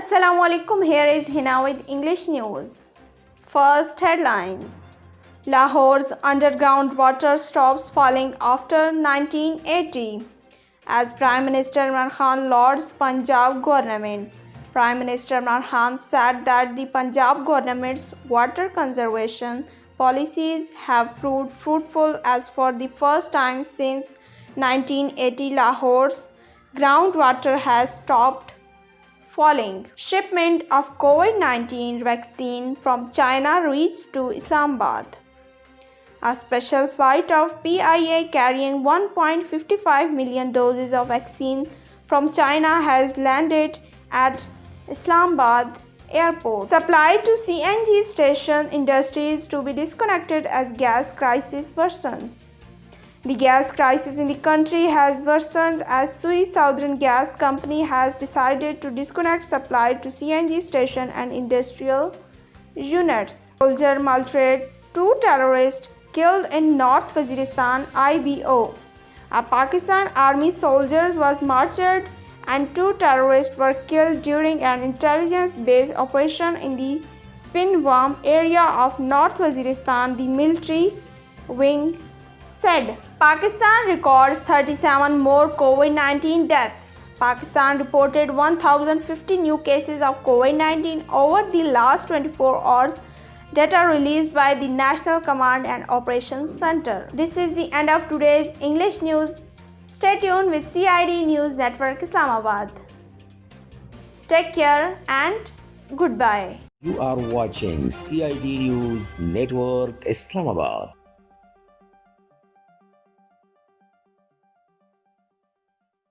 Assalamu alaikum. Here is Hina with English news. First headlines. Lahore's underground water stops falling after 1980 as Prime Minister Imran Khan lauds Punjab government. Prime Minister Imran Khan said that the Punjab government's water conservation policies have proved fruitful as for the first time since 1980 Lahore's groundwater has stopped falling. Shipment of COVID-19 vaccine from China reached to Islamabad. A special flight of PIA carrying 1.55 million doses of vaccine from China has landed at Islamabad airport. Supply to CNG station industry is to be disconnected as gas crisis worsens. The gas crisis in the country has worsened as Swiss Southern Gas Company has decided to disconnect supply to CNG station and industrial units. Soldier maltreated, 2 terrorists killed in North Waziristan IBO. A Pakistan army soldier was martyred and 2 terrorists were killed during an intelligence-based operation in the Spinwarm area of North Waziristan, the military wing said. Pakistan records 37 more COVID-19 deaths. Pakistan reported 1,050 new cases of COVID-19 over the last 24 hours, data released by the National Command and Operations Center. This is the end of today's English news. Stay tuned with CID News Network Islamabad. Take care and goodbye. You are watching CID News Network Islamabad.